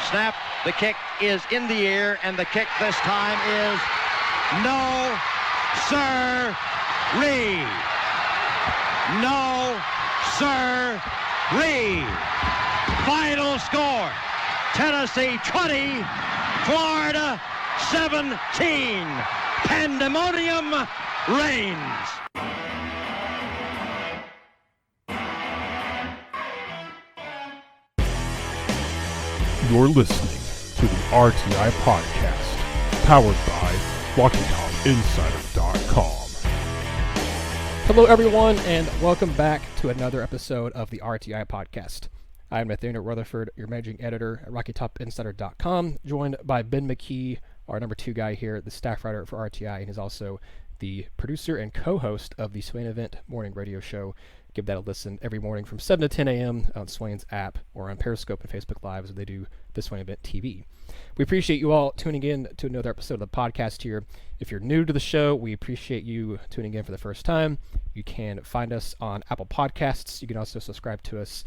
snap. The kick is in the air, and the kick this time is no, sir-ree. No, sir-ree. Final score, Tennessee 20, Florida 17. Pandemonium reigns. You're listening to the RTI Podcast, powered by WalkingTalkInsider.com. Hello, everyone, and welcome back to another episode of the RTI Podcast. I'm Nathanael Rutherford, your managing editor at RockyTopInsider.com, joined by Ben McKee, our number 2 guy here, the staff writer for RTI, and is also the producer and co-host of the Swain Event morning radio show. Give that a listen every morning from 7 to 10 a.m. on Swain's app or on Periscope and Facebook Live as they do the Swain Event TV. We appreciate you all tuning in to another episode of the podcast here. If you're new to the show, we appreciate you tuning in for the first time. You can find us on Apple Podcasts. You can also subscribe to us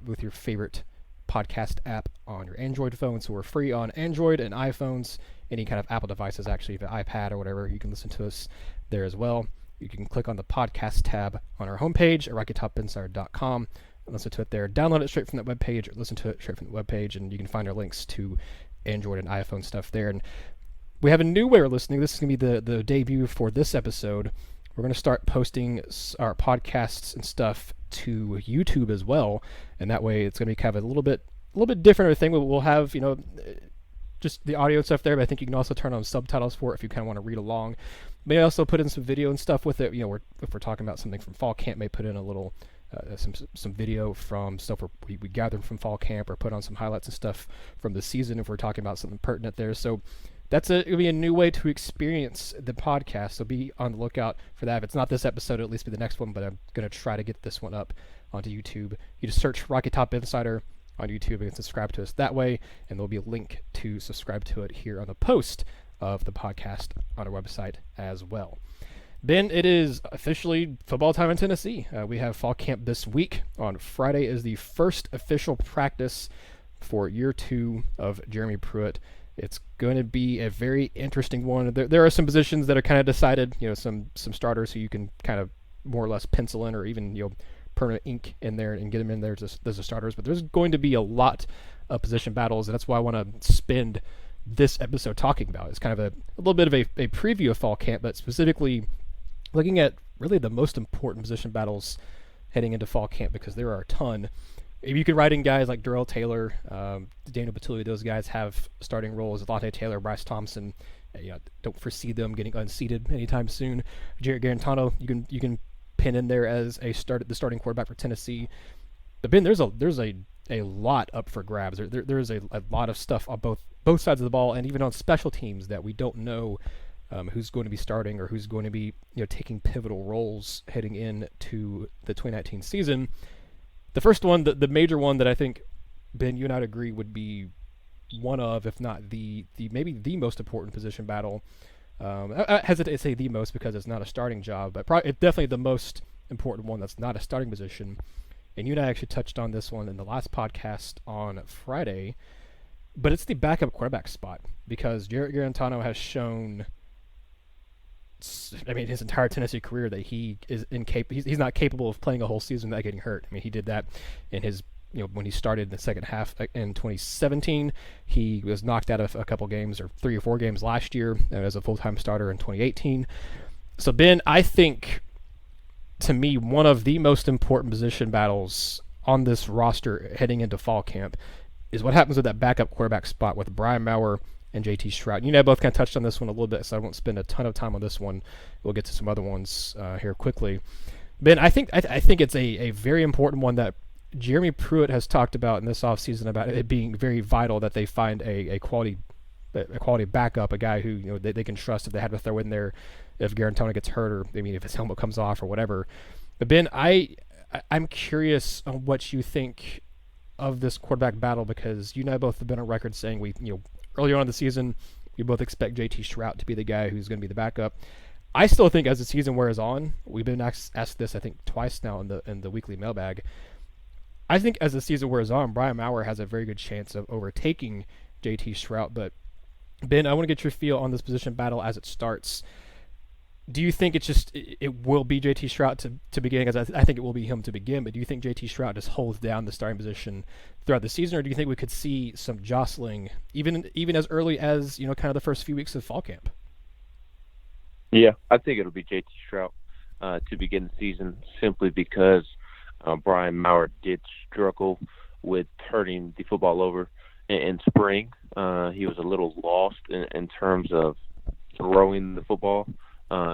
with your favorite podcast app on your Android phone. So we're free on Android and iPhones, any kind of Apple devices, actually, if an iPad or whatever, you can listen to us there as well. You can click on the podcast tab on our homepage at RockyTopInsider.com and listen to it there. Download it straight from that webpage or listen to it straight from the webpage, and you can find our links to Android and iPhone stuff there. And we have a new way of listening. This is going to be the debut for this episode. We're going to start posting our podcasts and stuff to YouTube as well, and that way it's going to be kind of a little bit different of a thing. We'll have, just the audio stuff there, but I think you can also turn on subtitles for it if you kind of want to read along. May also put in some video and stuff with it. If we're talking about something from fall camp, may put in a little some video from stuff we gathered from fall camp, or put on some highlights and stuff from the season if we're talking about something pertinent there. So it'll be a new way to experience the podcast. So be on the lookout for that. If it's not this episode, it'll at least be the next one, but I'm going to try to get this one up onto YouTube. You just search Rocky Top Insider on YouTube and subscribe to us that way, and there'll be a link to subscribe to it here on the post of the podcast on our website as well. Ben, it is officially football time in Tennessee. We have fall camp this week. On Friday is the first official practice for year 2 of Jeremy Pruitt. It's going to be a very interesting one. There are some positions that are kind of decided, some starters who you can kind of more or less pencil in, or even, permanent ink in there and get them in there as the starters. But there's going to be a lot of position battles, and that's why I want to spend this episode talking about. It's kind of a little bit of a preview of fall camp, but specifically looking at really the most important position battles heading into fall camp, because there are a ton. If you can write in guys like Darrell Taylor, Daniel Batuli, those guys have starting roles. Latte Taylor, Bryce Thompson, don't foresee them getting unseated anytime soon. Jarrett Guarantano, you can pin in there as the starting quarterback for Tennessee. But Ben, there's a lot up for grabs. There's a lot of stuff on both sides of the ball, and even on special teams that we don't know who's going to be starting or who's going to be taking pivotal roles heading into the 2019 season. The first one, the major one that I think, Ben, you and I'd agree would be one of, if not the maybe the most important position battle. I hesitate to say the most because it's not a starting job, but it's definitely the most important one that's not a starting position. And you and I actually touched on this one in the last podcast on Friday, but it's the backup quarterback spot, because Jarrett Guarantano has shown, his entire Tennessee career, that he is incapable. He's not capable of playing a whole season without getting hurt. He did that in his, when he started in the second half in 2017. He was knocked out of a couple games, or 3 or 4 games last year as a full-time starter in 2018. So, Ben, I think, to me, one of the most important position battles on this roster heading into fall camp is what happens with that backup quarterback spot with Brian Maurer and JT Shrout. You and I both kind of touched on this one a little bit, so I won't spend a ton of time on this one. We'll get to some other ones here quickly. Ben, I think it's a very important one that Jeremy Pruitt has talked about in this offseason, about it being very vital that they find a quality backup, a guy who they can trust if they have to throw in there if Guarantano gets hurt, or if his helmet comes off or whatever. But Ben, I'm curious on what you think of this quarterback battle, because you and I both have been on record saying earlier on in the season we both expect JT Shrout to be the guy who's going to be the backup. I still think as the season wears on, we've been asked this I think twice now in the weekly mailbag, I think as the season wears on, Brian Maurer has a very good chance of overtaking JT Shrout. But Ben, I want to get your feel on this position battle as it starts. Do you think it will be JT Shrout to begin? Because I think it will be him to begin. But do you think JT Shrout just holds down the starting position throughout the season, or do you think we could see some jostling even as early as kind of the first few weeks of fall camp? Yeah, I think it'll be JT Shrout to begin the season, simply because Brian Maurer did struggle with turning the football over in spring. He was a little lost in terms of throwing the football.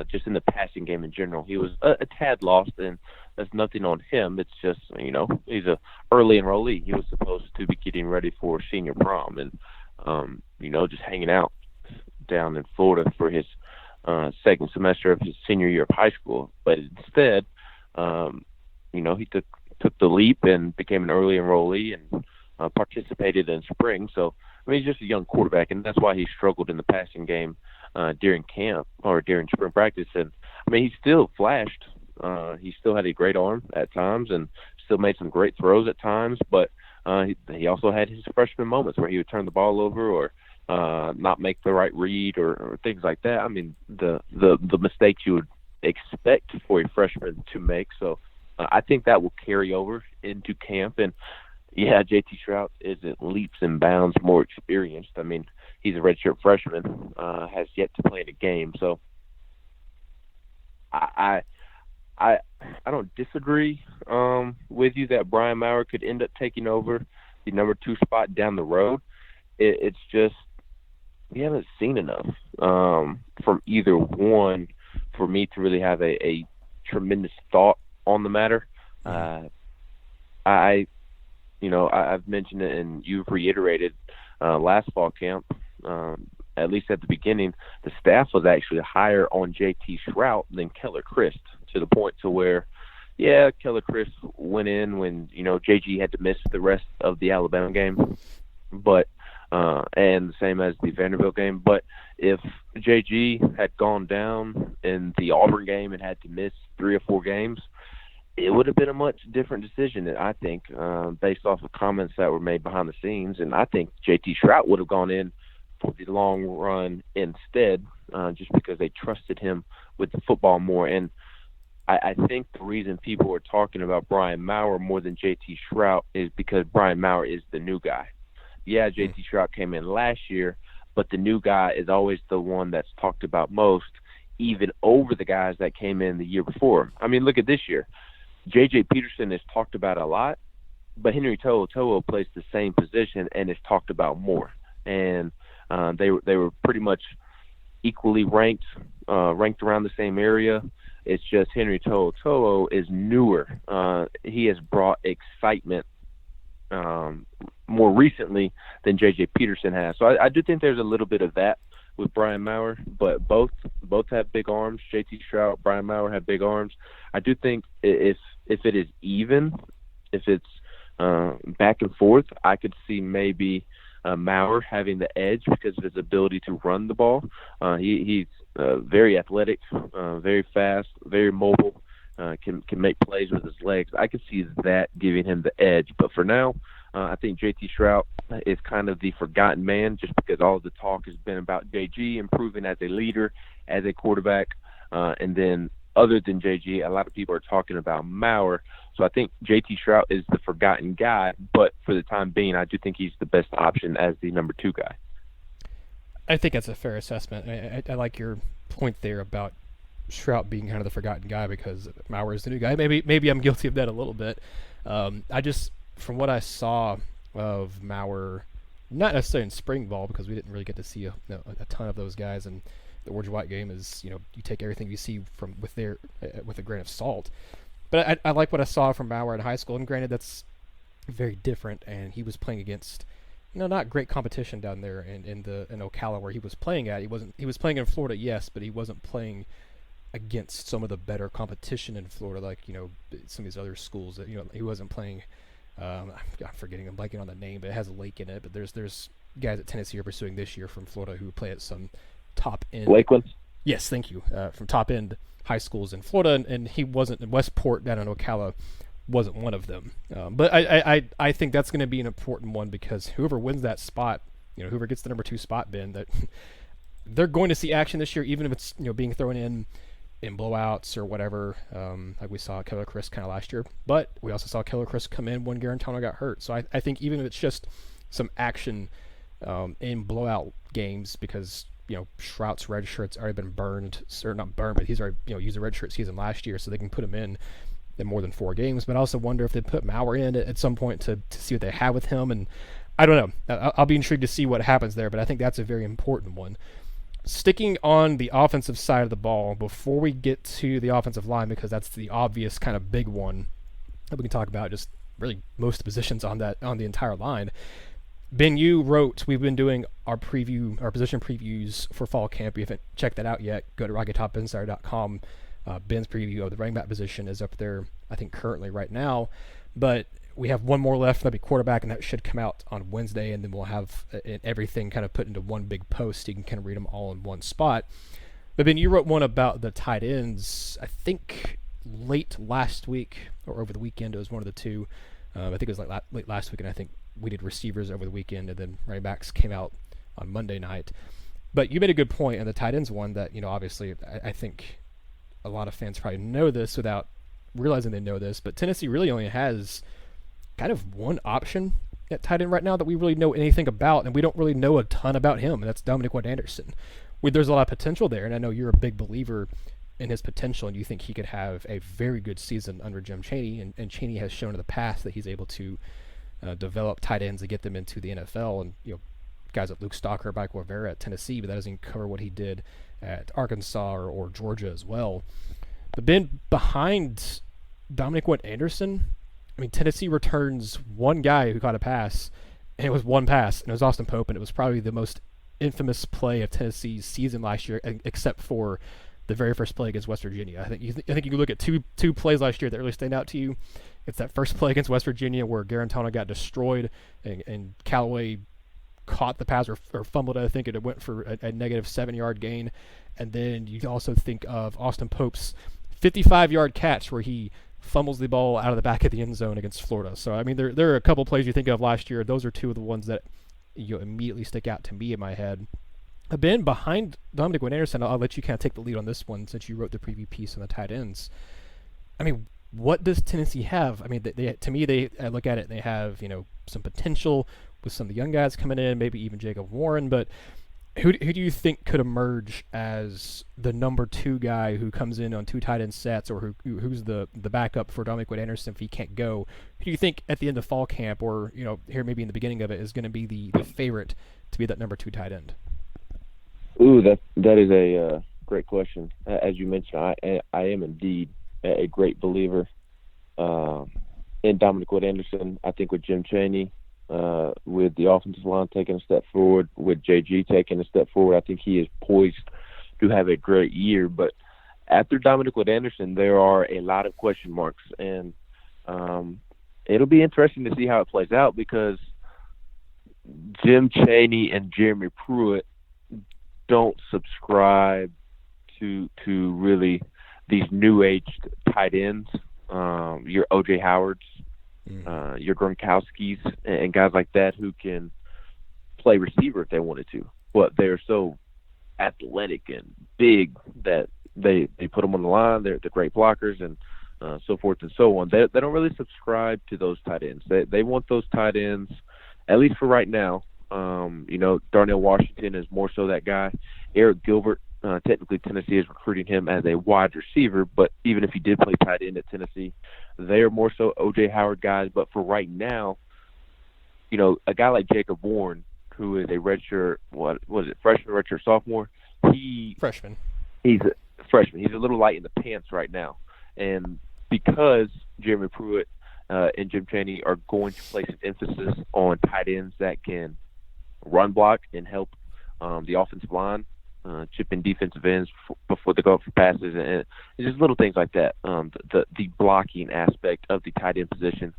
Just in the passing game in general, he was a tad lost, and that's nothing on him. It's just, he's a early enrollee. He was supposed to be getting ready for senior prom and, just hanging out down in Florida for his second semester of his senior year of high school. But instead, he took the leap and became an early enrollee and participated in spring. So, he's just a young quarterback, and that's why he struggled in the passing game during camp or during spring practice. And he still flashed. He still had a great arm at times and still made some great throws at times. But he also had his freshman moments where he would turn the ball over or not make the right read or things like that. The mistakes you would expect for a freshman to make. So I think that will carry over into camp. And yeah, JT Shrout isn't leaps and bounds more experienced. He's a redshirt freshman, has yet to play in a game. So I don't disagree with you that Brian Maurer could end up taking over the number 2 spot down the road. It's just we haven't seen enough from either one for me to really have a tremendous thought on the matter. I've mentioned it, and you've reiterated last fall camp, at least at the beginning, the staff was actually higher on JT Shrout than Keller Christ, to the point to where, Keller Christ went in when, JG had to miss the rest of the Alabama game, but and the same as the Vanderbilt game. But if JG had gone down in the Auburn game and had to miss 3 or 4 games, it would have been a much different decision, I think, based off of comments that were made behind the scenes. And I think JT Shrout would have gone in for the long run instead, just because they trusted him with the football more. And I think the reason people are talking about Brian Maurer more than JT Shrout is because Brian Maurer is the new guy. Yeah, JT Shrout came in last year, but the new guy is always the one that's talked about most, even over the guys that came in the year before. Look at this year. J.J. Peterson is talked about a lot, but Henry To'oTo'o plays the same position and is talked about more. And they were pretty much equally ranked around the same area. It's just Henry To'oTo'o is newer. He has brought excitement more recently than J.J. Peterson has. So I do think there's a little bit of that with Brian Maurer, but both have big arms. JT Shrout, Brian Maurer have big arms. I do think if it is even, if it's back and forth, I could see maybe Maurer having the edge because of his ability to run the ball. He's very athletic, very fast, very mobile, can make plays with his legs. I could see that giving him the edge. But for now, I think JT Shrout is kind of the forgotten man just because all of the talk has been about JG improving as a leader, as a quarterback. And then other than JG, a lot of people are talking about Maurer. So I think JT Shrout is the forgotten guy. But for the time being, I do think he's the best option as the number 2 guy. I think that's a fair assessment. I like your point there about Shrout being kind of the forgotten guy because Maurer is the new guy. Maybe I'm guilty of that a little bit. From what I saw of Maurer, not necessarily in spring ball because we didn't really get to see a ton of those guys, and the Orange-White game is, you take everything you see with a grain of salt. But I like what I saw from Maurer in high school, and granted that's very different, and he was playing against, not great competition down there in Ocala where he was playing at. He was playing in Florida, yes, but he wasn't playing against some of the better competition in Florida, like some of these other schools that he wasn't playing. I'm forgetting, I'm blanking on the name, but it has a lake in it. But there's guys at Tennessee are pursuing this year from Florida who play at some top end. Lakeland? Yes, thank you. From top end high schools in Florida, and he wasn't in Westport down in Ocala. wasn't one of them. But I think that's going to be an important one because whoever wins that spot, whoever gets the number 2 spot, Ben, that they're going to see action this year, even if it's being thrown in blowouts or whatever, like we saw Keller Chris kind of last year. But we also saw Keller Chris come in when Guarantano got hurt. So I think even if it's just some action in blowout games, because Shrout's red shirt's already been burned, or not burned, but he's already used a red shirt season last year, so they can put him in more than 4 games. But I also wonder if they put Maurer in at some point to see what they have with him. And I don't know. I'll be intrigued to see what happens there, but I think that's a very important one. Sticking on the offensive side of the ball, before we get to the offensive line, because that's the obvious kind of big one that we can talk about, just really most positions on the entire line. Ben, you wrote, we've been doing our position previews for fall camp. If you haven't checked that out yet, go to RockyTopInsider.com. Ben's preview of the running back position is up there, I think, currently right now. But we have one more left, that'll be quarterback, and that should come out on Wednesday, and then we'll have everything kind of put into one big post. You can kind of read them all in one spot. But Ben, you wrote one about the tight ends, I think late last week or over the weekend. It was one of the two. I think it was like late last week, and I think we did receivers over the weekend, and then running backs came out on Monday night. But you made a good point on the tight ends one that, obviously I think a lot of fans probably know this without realizing they know this, but Tennessee really only has kind of one option at tight end right now that we really know anything about, and we don't really know a ton about him, and that's Dominic Wood-Anderson. There's a lot of potential there, and I know you're a big believer in his potential, and you think he could have a very good season under Jim Chaney, and Chaney has shown in the past that he's able to develop tight ends and get them into the NFL, and guys like Luke Stalker, Mike Rivera at Tennessee, but that doesn't cover what he did at Arkansas or Georgia as well. But Ben, behind Dominic Wood-Anderson, I mean, Tennessee returns one guy who caught a pass, and it was one pass, and it was Austin Pope, and it was probably the most infamous play of Tennessee's season last year, except for the very first play against West Virginia. I think you can look at two plays last year that really stand out to you. It's that first play against West Virginia where Guarantano got destroyed, and Callaway caught the pass or fumbled it. I think it went for a negative 7-yard gain. And then you also think of Austin Pope's 55-yard catch where he fumbles the ball out of the back of the end zone against Florida. So, I mean, there are a couple plays you think of last year. Those are two of the ones that immediately stick out to me in my head. Ben, behind Dominic Wood-Anderson, I'll let you kind of take the lead on this one since you wrote the preview piece on the tight ends. I mean, what does Tennessee have? I mean, I look at it and they have, some potential with some of the young guys coming in, maybe even Jacob Warren, but who do you think could emerge as the number 2 guy who comes in on 2 tight end sets, or who's the backup for Dominic Wood-Anderson if he can't go? Who do you think at the end of fall camp, or here maybe in the beginning of it, is going to be the favorite to be that number 2 tight end? Ooh, that is a great question. As you mentioned, I am indeed a great believer in Dominic Wood-Anderson. I think with Jim Chaney, with the offensive line taking a step forward, with JG taking a step forward, I think he is poised to have a great year. But after Dominic Wood-Anderson, there are a lot of question marks, and it'll be interesting to see how it plays out, because Jim Chaney and Jeremy Pruitt don't subscribe to really these new-aged tight ends, your O.J. Howards, your Gronkowskis, and guys like that who can play receiver if they wanted to. But they're so athletic and big that they put them on the line. They're great blockers and so forth and so on. They don't really subscribe to those tight ends. They want those tight ends, at least for right now. Darnell Washington is more so that guy. Eric Gilbert, technically Tennessee is recruiting him as a wide receiver, but even if he did play tight end at Tennessee, they are more so O.J. Howard guys. But for right now, a guy like Jacob Warren, who is a redshirt, freshman, redshirt, sophomore? Freshman. He's a freshman. He's a little light in the pants right now. And because Jeremy Pruitt and Jim Chaney are going to place an emphasis on tight ends that can run block and help the offensive line, chip in defensive ends before they go up for passes, and just little things like that. The blocking aspect of the tight end position,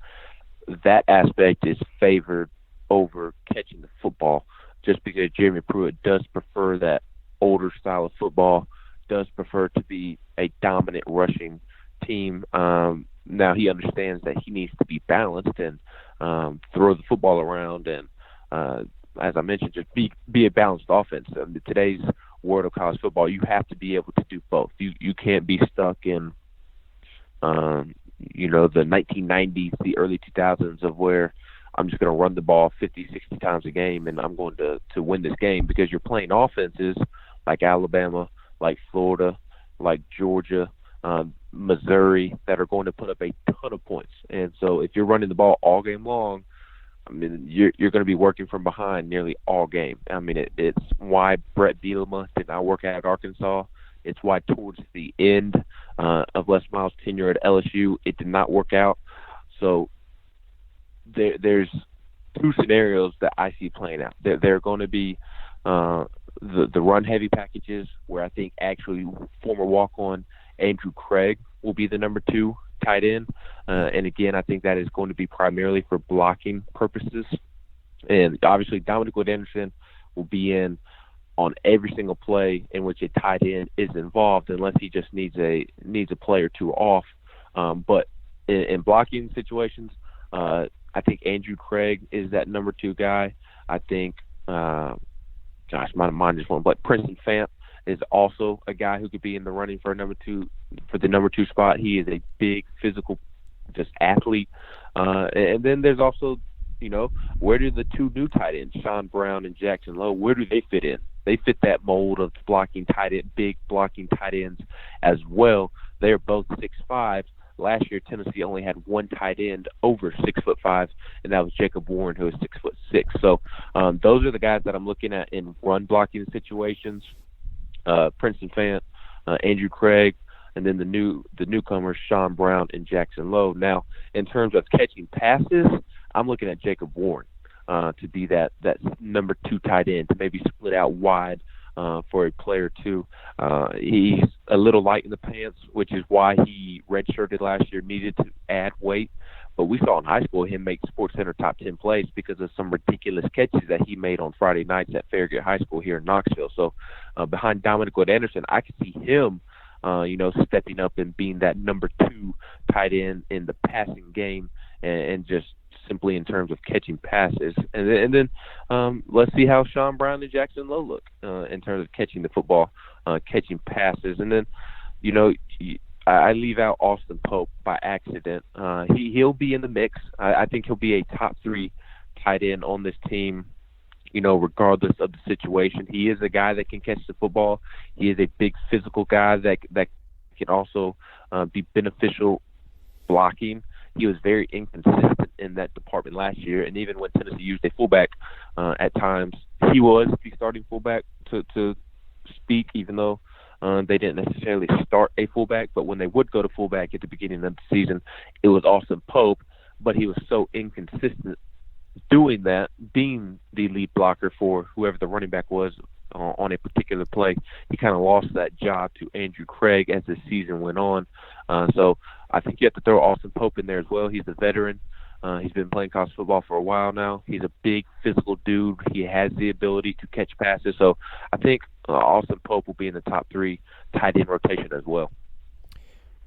that aspect is favored over catching the football, just because Jeremy Pruitt does prefer that older style of football, does prefer to be a dominant rushing team. Now he understands that he needs to be balanced and throw the football around and, as I mentioned, just be a balanced offense. In today's world of college football, you have to be able to do both. You can't be stuck in, the 1990s, the early 2000s of where I'm just going to run the ball 50, 60 times a game and I'm going to win this game, because you're playing offenses like Alabama, like Florida, like Georgia, Missouri, that are going to put up a ton of points. And so if you're running the ball all game long, I mean, you're going to be working from behind nearly all game. I mean, it's why Brett Bielema did not work out at Arkansas. It's why towards the end of Les Miles' tenure at LSU, it did not work out. So there's two scenarios that I see playing out. There are going to be the run-heavy packages, where I think actually former walk-on Andrew Craig will be the number 2 tight end. And again, I think that is going to be primarily for blocking purposes. And obviously, Dominic Wood-Anderson will be in on every single play in which a tight end is involved, unless he just needs a play or two off. But in blocking situations, I think Andrew Craig is that number 2 guy. I think, my mind just went, but Princeton Fant is also a guy who could be in the running for the number 2 spot. He is a big physical, just athlete. And then there's also, where do the 2 new tight ends, Sean Brown and Jackson Lowe, where do they fit in? They fit that mold of blocking tight end, big blocking tight ends as well. They're both 6'5". Last year, Tennessee only had one tight end over 6'5", and that was Jacob Warren, who is 6'6". So those are the guys that I'm looking at in run blocking situations. Princeton Fant, Andrew Craig, and then the newcomers, Sean Brown and Jackson Lowe. Now, in terms of catching passes, I'm looking at Jacob Warren to be that number 2 tight end, to maybe split out wide for a play or two. He's a little light in the pants, which is why he redshirted last year, needed to add weight. But we saw in high school him make SportsCenter top 10 plays because of some ridiculous catches that he made on Friday nights at Farragut High School here in Knoxville. So behind Dominic Wood-Anderson, I could see him, stepping up and being that number 2 tight end in the passing game and just simply in terms of catching passes. And then let's see how Sean Brown and Jackson Lowe look in terms of catching the football, catching passes. And then, I leave out Austin Pope by accident. He'll be in the mix. I think he'll be a top 3 tight end on this team, regardless of the situation. He is a guy that can catch the football. He is a big physical guy that can also be beneficial blocking. He was very inconsistent in that department last year, and even when Tennessee used a fullback at times, he was the starting fullback to speak, even though they didn't necessarily start a fullback. But when they would go to fullback at the beginning of the season, it was Austin Pope, but he was so inconsistent doing that, being the lead blocker for whoever the running back was on a particular play. He kind of lost that job to Andrew Craig as the season went on. So I think you have to throw Austin Pope in there as well. He's a veteran. He's been playing college football for a while now. He's a big physical dude. He has the ability to catch passes. So I think Austin Pope will be in the top 3 tight end rotation as well.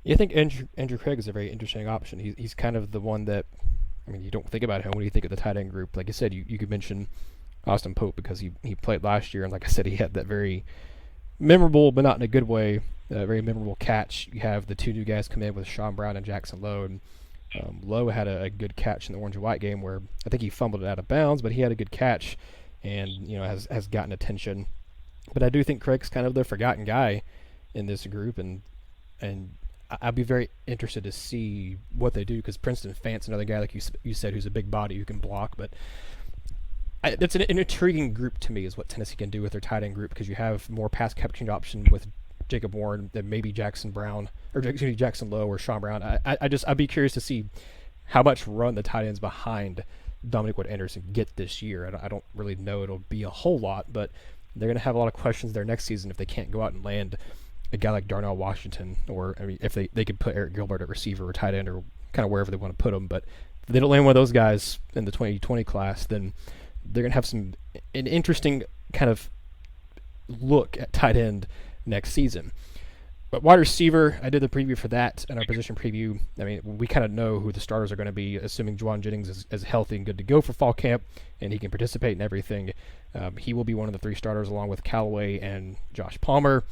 Yeah, I think Andrew Craig is a very interesting option. He's kind of the one that, you don't think about him when you think of the tight end group. Like I said, you could mention Austin Pope because he played last year, and like I said, he had that very memorable, but not in a good way, very memorable catch. You have the 2 new guys come in with Sean Brown and Jackson Lowe, and Lowe had a good catch in the orange and white game where I think he fumbled it out of bounds, but he had a good catch and has gotten attention. But I do think Craig's kind of the forgotten guy in this group, and I'd be very interested to see what they do, because Princeton Fant's another guy, like you said, who's a big body who can block. But that's an intriguing group to me, is what Tennessee can do with their tight end group, because you have more pass catching option with Jacob Warren than maybe Jackson Lowe or Sean Brown. I'd be curious to see how much run the tight ends behind Dominic Wood-Anderson get this year. I don't really know it'll be a whole lot, but they're going to have a lot of questions there next season if they can't go out and land a guy like Darnell Washington, or if they could put Eric Gilbert at receiver or tight end or kind of wherever they want to put him. But if they don't land one of those guys in the 2020 class, then they're going to have an interesting kind of look at tight end next season. But wide receiver, I did the preview for that in our position preview. I mean, we kind of know who the starters are going to be, assuming Juwan Jennings is healthy and good to go for fall camp, and he can participate in everything. He will be one of the 3 starters along with Callaway and Josh Palmer.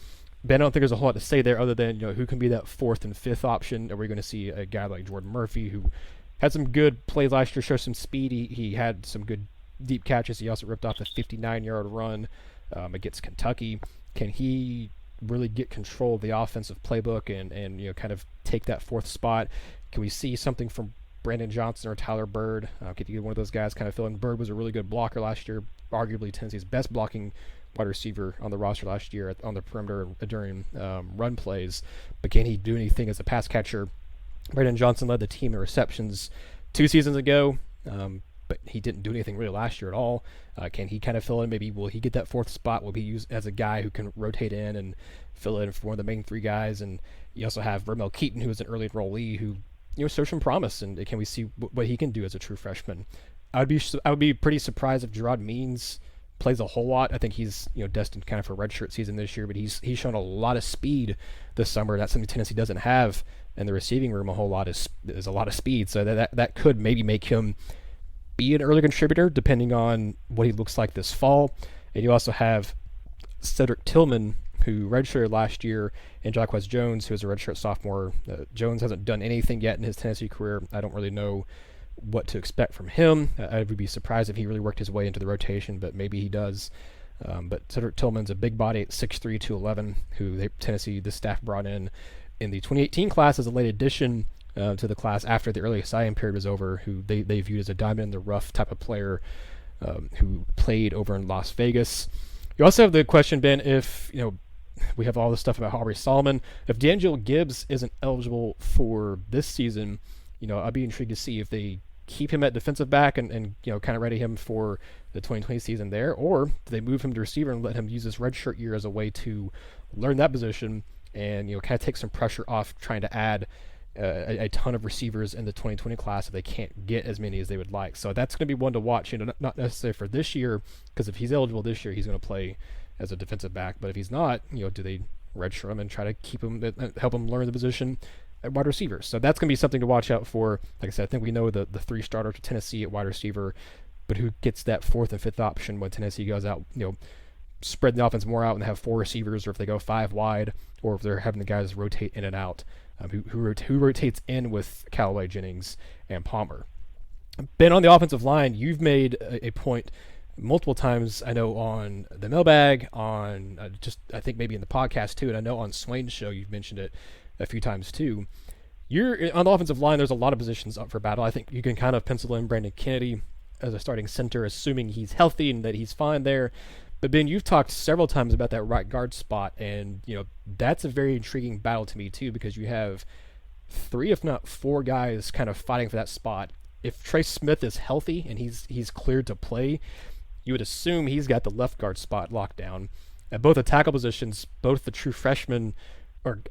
Ben, I don't think there's a whole lot to say there other than, who can be that 4th and 5th option. Are we going to see a guy like Jordan Murphy, who had some good plays last year, showed some speed. He had some good deep catches. He also ripped off a 59-yard run against Kentucky. Can he really get control of the offensive playbook and kind of take that 4th spot? Can we see something from Brandon Johnson or Tyler Bird? Could you get one of those guys kind of fill in? Bird was a really good blocker last year, arguably Tennessee's best blocking wide receiver on the roster last year on the perimeter during run plays. But can he do anything as a pass catcher? Brandon Johnson led the team in receptions 2 seasons ago, but he didn't do anything really last year at all. Can he kind of fill in? Maybe will he get that 4th spot? Will he use as a guy who can rotate in and fill in for one of the main 3 guys? And you also have Vermel Keaton, who is an early enrollee, who shows some promise. And can we see what he can do as a true freshman? I would be pretty surprised if Gerard Means plays a whole lot. I think he's destined kind of for redshirt season this year, but he's shown a lot of speed this summer. That's something Tennessee doesn't have in the receiving room a whole lot is a lot of speed. So that could maybe make him be an early contributor depending on what he looks like this fall. And you also have Cedric Tillman, who redshirted last year, and Jacquez Jones, who is a redshirt sophomore. Jones hasn't done anything yet in his Tennessee career. I don't really know what to expect from him. I would be surprised if he really worked his way into the rotation, but maybe he does. But Cedric Tillman's a big body at 6'3", 211, who Tennessee, the staff brought in the 2018 class as a late addition to the class after the early signing period was over, who they viewed as a diamond in the rough type of player who played over in Las Vegas. You also have the question, Ben, if, we have all this stuff about Aubrey Solomon. If D'Angelo Gibbs isn't eligible for this season, I'd be intrigued to see if they keep him at defensive back and kind of ready him for the 2020 season there, or do they move him to receiver and let him use this redshirt year as a way to learn that position and kind of take some pressure off trying to add a ton of receivers in the 2020 class if they can't get as many as they would like. So that's going to be one to watch, not necessarily for this year, because if he's eligible this year, he's going to play as a defensive back. But if he's not, do they redshirt him and try to keep him, help him learn the position at wide receiver? So that's going to be something to watch out for. Like I said, I think we know the 3 starters for Tennessee at wide receiver, but who gets that 4th and 5th option when Tennessee goes out, spread the offense more out and have 4 receivers, or if they go 5 wide, or if they're having the guys rotate in and out, who rotates in with Callaway, Jennings, and Palmer. Ben, on the offensive line, you've made a point multiple times, I know, on the mailbag, on I think maybe in the podcast too, and I know on Swain's show you've mentioned it a few times too. You're on the offensive line, there's a lot of positions up for battle. I think you can kind of pencil in Brandon Kennedy as a starting center, assuming he's healthy and that he's fine there. But Ben, you've talked several times about that right guard spot, and that's a very intriguing battle to me too, because you have 3, if not 4 guys kind of fighting for that spot. If Trey Smith is healthy and he's cleared to play, you would assume he's got the left guard spot locked down. At both the tackle positions, both the true freshmen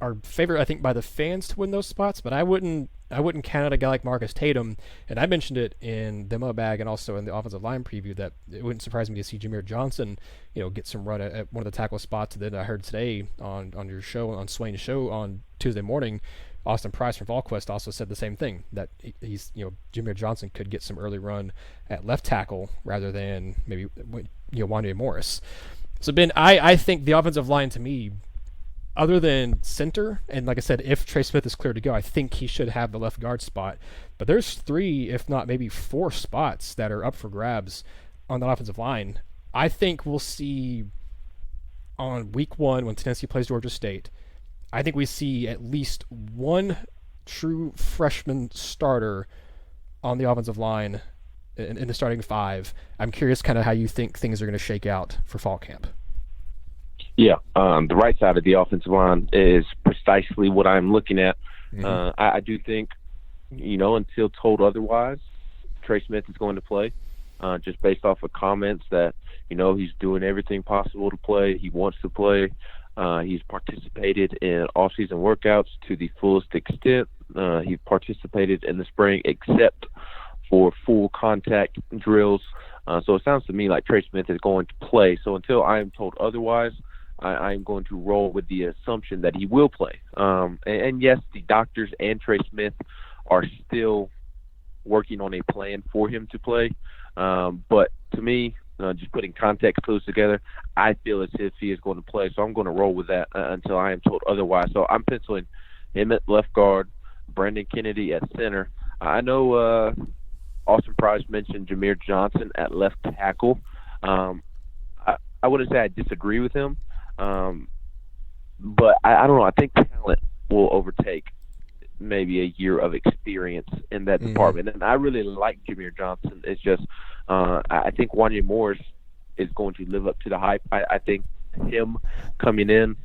are favored, I think, by the fans to win those spots, but I wouldn't count out a guy like Marcus Tatum. And I mentioned it in the mailbag and also in the offensive line preview that it wouldn't surprise me to see Jameer Johnson, get some run at one of the tackle spots. And then I heard today on your show, on Swain's show on Tuesday morning, Austin Price from VolQuest also said the same thing, that he's, Jameer Johnson could get some early run at left tackle rather than maybe, Wande Morris. So Ben, I think the offensive line, to me, other than center, and like I said, if Trey Smith is clear to go, I think he should have the left guard spot. But there's 3, if not maybe 4 spots that are up for grabs on that offensive line. I think we'll see on week 1 when Tennessee plays Georgia State, I think we see at least 1 true freshman starter on the offensive line in the starting 5. I'm curious kind of how you think things are going to shake out for fall camp. Yeah, the right side of the offensive line is precisely what I'm looking at. Mm-hmm. I do think, until told otherwise, Trey Smith is going to play, just based off of comments that, he's doing everything possible to play. He wants to play. He's participated in off-season workouts to the fullest extent. He participated in the spring except for full contact drills. So it sounds to me like Trey Smith is going to play. So until I am told otherwise, I'm going to roll with the assumption that he will play. And yes, the doctors and Trey Smith are still working on a plan for him to play. But to me, just putting context clues together, I feel as if he is going to play. So I'm going to roll with that until I am told otherwise. So I'm penciling him at left guard, Brandon Kennedy at center. I know Austin Price mentioned Jameer Johnson at left tackle. I wouldn't say I disagree with him, but I don't know. I think talent will overtake maybe a year of experience in that department. And I really like Jameer Johnson. It's just I think Wanya Morris is going to live up to the hype. I think him coming in,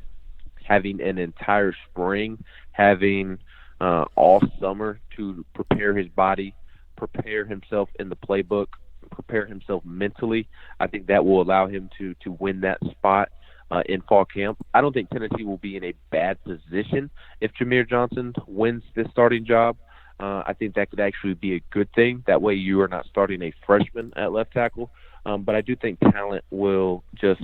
having an entire spring, having all summer to prepare his body, prepare himself in the playbook, prepare himself mentally, I think that will allow him to win that spot in fall camp. I don't think Tennessee will be in a bad position if Jameer Johnson wins this starting job. I think that could actually be a good thing. That way you are not starting a freshman at left tackle. But I do think talent will just,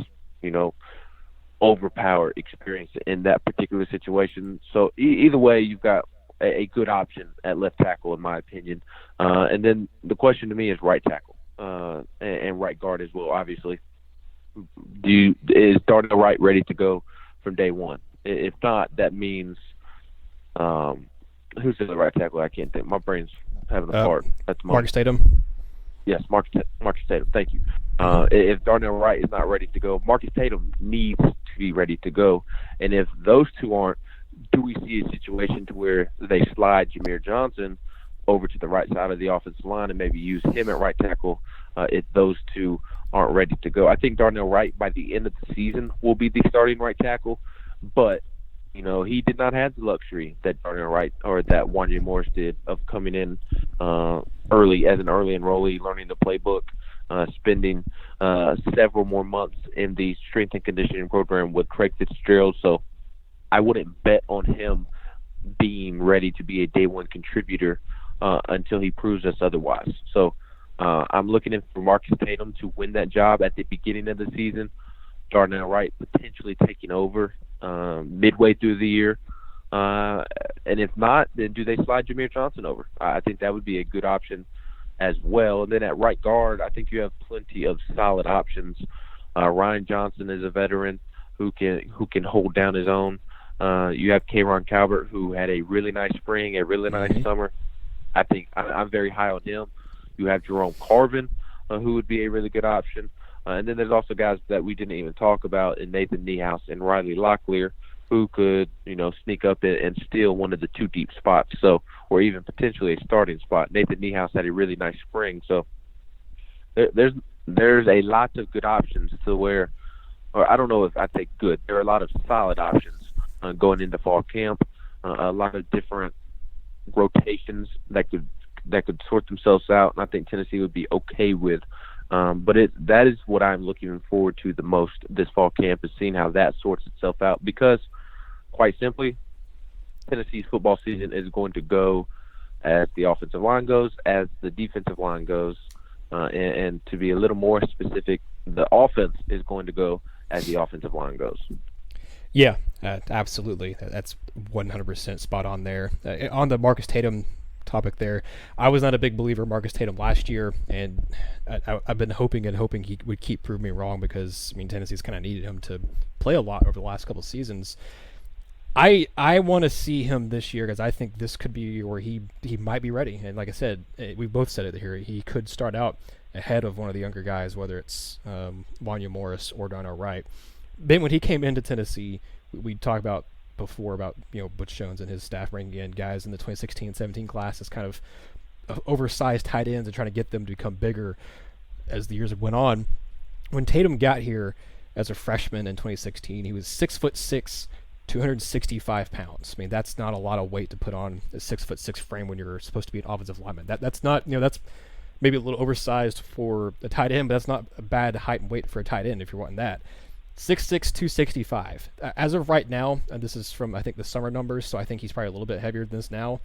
overpower experience in that particular situation. So either way, you've got a good option at left tackle, in my opinion. And then the question to me is right tackle and right guard as well, obviously. Is Darnell Wright ready to go from day one? If not, that means who's the right tackle? I can't think. My brain's having a fart. That's Marcus Tatum. Yes, Marcus Tatum. Thank you. If Darnell Wright is not ready to go, Marcus Tatum needs to be ready to go. And if those two aren't, do we see a situation to where they slide Jameer Johnson over to the right side of the offensive line and maybe use him at right tackle if those two aren't ready to go? I think Darnell Wright by the end of the season will be the starting right tackle, but he did not have the luxury that Darnell Wright or that Wanya Morris did of coming in early as an early enrollee, learning the playbook, spending several more months in the strength and conditioning program with Craig Fitzgerald. So I wouldn't bet on him being ready to be a day one contributor until he proves us otherwise. So I'm looking in for Marcus Tatum to win that job at the beginning of the season. Darnell Wright potentially taking over midway through the year. And if not, then do they slide Jameer Johnson over? I think that would be a good option as well. And then at right guard, I think you have plenty of solid options. Ryan Johnson is a veteran who can hold down his own. You have Kayron Calvert, who had a really nice spring, a really nice summer. I think I'm very high on him. You have Jerome Carvin, who would be a really good option. And then there's also guys that we didn't even talk about in Nathan Niehaus and Riley Locklear, who could, sneak up and steal one of the two deep spots, or even potentially a starting spot. Nathan Niehaus had a really nice spring, so there's a lot of good options to where, or I don't know if I think good. There are a lot of solid options going into fall camp. A lot of different rotations that could sort themselves out, and I think Tennessee would be okay with. But that is what I'm looking forward to the most this fall camp, is seeing how that sorts itself out, because quite simply, Tennessee's football season is going to go as the offensive line goes, as the defensive line goes, and to be a little more specific, the offense is going to go as the offensive line goes. Yeah, absolutely. That's 100% spot on there. On the Marcus Tatum topic there, I was not a big believer in Marcus Tatum last year, and I've been hoping he would keep proving me wrong, because Tennessee's kind of needed him to play a lot over the last couple seasons. I want to see him this year, because I think this could be where he might be ready. And like I said, we both said it here, he could start out ahead of one of the younger guys, whether it's Wanya Morris or Darnell Wright. Ben, when he came into Tennessee, we talked about before about Butch Jones and his staff bringing in guys in the 2016-17 class as kind of oversized tight ends and trying to get them to become bigger as the years went on. When Tatum got here as a freshman in 2016, he was 6'6", 265 pounds. That's not a lot of weight to put on a 6'6" frame when you're supposed to be an offensive lineman. That's not, that's maybe a little oversized for a tight end, but that's not a bad height and weight for a tight end if you're wanting that. 6'6", 265. As of right now, and this is from, I think, the summer numbers, so I think he's probably a little bit heavier than this now.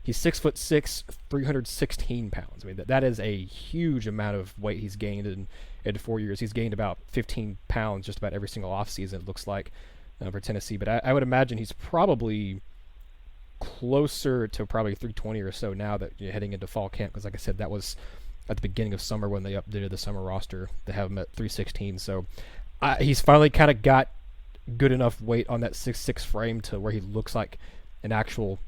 He's 6'6", 316 pounds. That is a huge amount of weight he's gained in 4 years. He's gained about 15 pounds just about every single offseason, it looks like, for Tennessee. But I would imagine he's probably closer to probably 320 or so now that you're heading into fall camp, because like I said, that was at the beginning of summer when they updated the summer roster. They have him at 316. So he's finally kind of got good enough weight on that 6'6" frame to where he looks like an actual,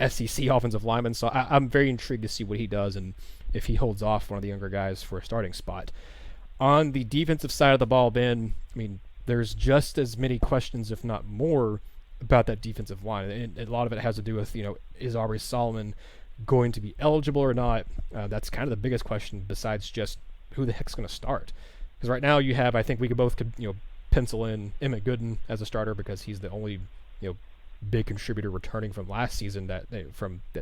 SEC offensive lineman. So I'm very intrigued to see what he does and if he holds off one of the younger guys for a starting spot. On the defensive side of the ball, Ben, I mean, there's just as many questions, if not more, about that defensive line. And a lot of it has to do with, is Aubrey Solomon going to be eligible or not? That's kind of the biggest question besides just who the heck's going to start. Because right now you have, I think we could both pencil in Emmett Gooden as a starter because he's the only, big contributor returning from last season that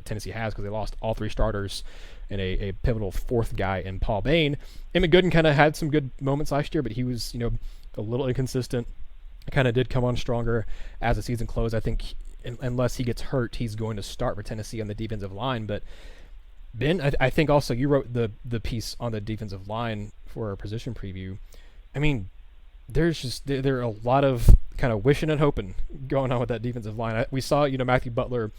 Tennessee has, because they lost all three starters and a pivotal fourth guy in Paul Bain. Emmett Gooden kind of had some good moments last year, but he was, a little inconsistent. Kind of did come on stronger as the season closed. I think unless he gets hurt, he's going to start for Tennessee on the defensive line. But Ben, I think also you wrote the piece on the defensive line for our position preview. I mean, there are a lot of kind of wishing and hoping going on with that defensive line. We saw, Matthew Butler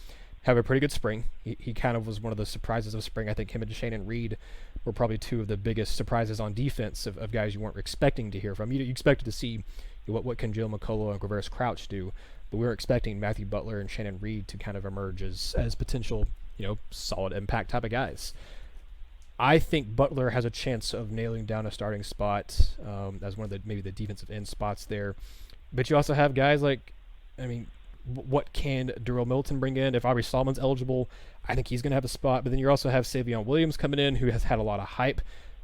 have a pretty good spring. He kind of was one of the surprises of spring. I think him and Shannon Reed were probably two of the biggest surprises on defense of guys you weren't expecting to hear from. You expected to see what can Joe McCullough and Quavaris Crouch do, but we were expecting Matthew Butler and Shannon Reed to kind of emerge as potential, solid impact type of guys. I think Butler has a chance of nailing down a starting spot as one of maybe the defensive end spots there. But you also have guys like, what can Darrell Milton bring in? If Aubrey Solomon's eligible, I think he's going to have a spot. But then you also have Savion Williams coming in, who has had a lot of hype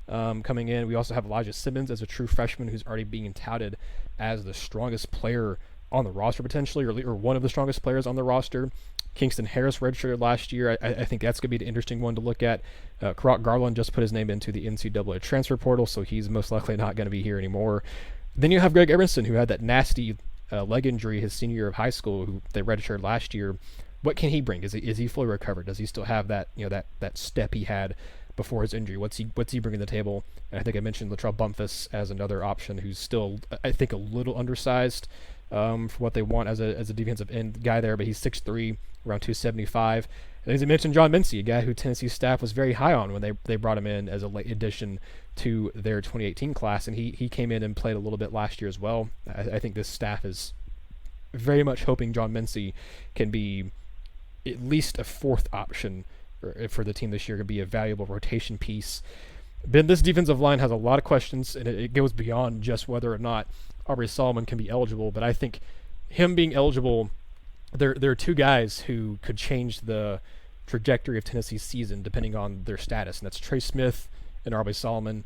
coming in. We also have Elijah Simmons as a true freshman who's already being touted as the strongest player on the roster potentially, or one of the strongest players on the roster. Kingston Harris redshirted last year. I think that's going to be an interesting one to look at. Karak Garland just put his name into the NCAA transfer portal, so he's most likely not going to be here anymore. Then you have Greg Aronson, who had that nasty leg injury his senior year of high school, who they redshirted last year. What can he bring? Is he fully recovered? Does he still have that that step he had before his injury? What's he bringing to the table? And I think I mentioned Latrell Bumpus as another option, who's still, I think, a little undersized for what they want as a defensive end guy there, but he's 6'3", around 275. And as I mentioned, John Mincy, a guy who Tennessee staff was very high on when they brought him in as a late addition to their 2018 class, and he came in and played a little bit last year as well. I think this staff is very much hoping John Mincy can be at least a fourth option for the team this year, to be a valuable rotation piece. Ben, this defensive line has a lot of questions, and it goes beyond just whether or not Aubrey Solomon can be eligible, but I think him being eligible, there are two guys who could change the trajectory of Tennessee's season depending on their status, and that's Trey Smith and Aubrey Solomon.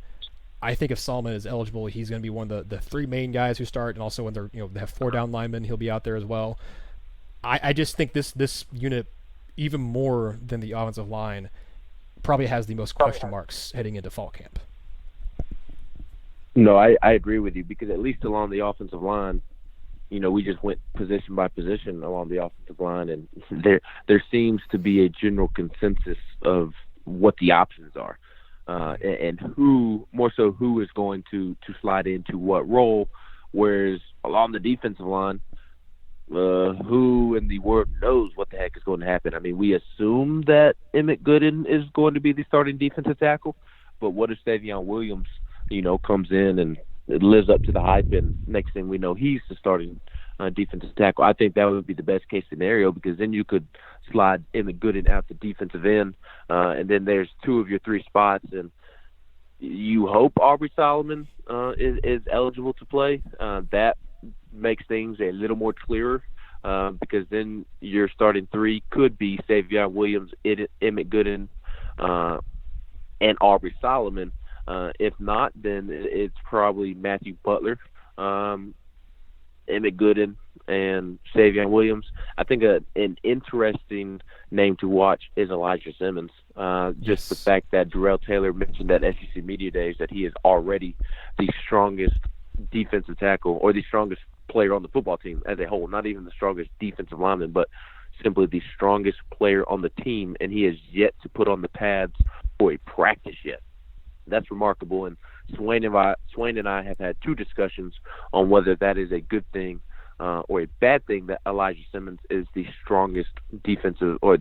I think if Solomon is eligible, he's going to be one of the three main guys who start, and also when they have four down linemen, he'll be out there as well. I just think this unit, even more than the offensive line, probably has the most question marks heading into fall camp. No, I agree with you, because at least along the offensive line, we just went position by position along the offensive line, and there seems to be a general consensus of what the options are, and who is going to slide into what role. Whereas along the defensive line, who in the world knows what the heck is going to happen? I mean, we assume that Emmett Gooden is going to be the starting defensive tackle, but what if Savion Williams, comes in and it lives up to the hype, and next thing we know, he's the starting defensive tackle? I think that would be the best case scenario, because then you could slide Emmett Gooden out the defensive end, and then there's two of your three spots, and you hope Aubrey Solomon is eligible to play. That makes things a little more clearer, because then your starting three could be Savion Williams, Emmett Gooden, and Aubrey Solomon. If not, then it's probably Matthew Butler, Emmett Gooden, and Savion Williams. I think an interesting name to watch is Elijah Simmons. Just the fact that Darrell Taylor mentioned at SEC Media Days that he is already the strongest defensive tackle, or the strongest player on the football team as a whole, not even the strongest defensive lineman, but simply the strongest player on the team, and he has yet to put on the pads for a practice yet. That's remarkable, and Swain and I have had two discussions on whether that is a good thing or a bad thing that Elijah Simmons is the strongest defensive, or I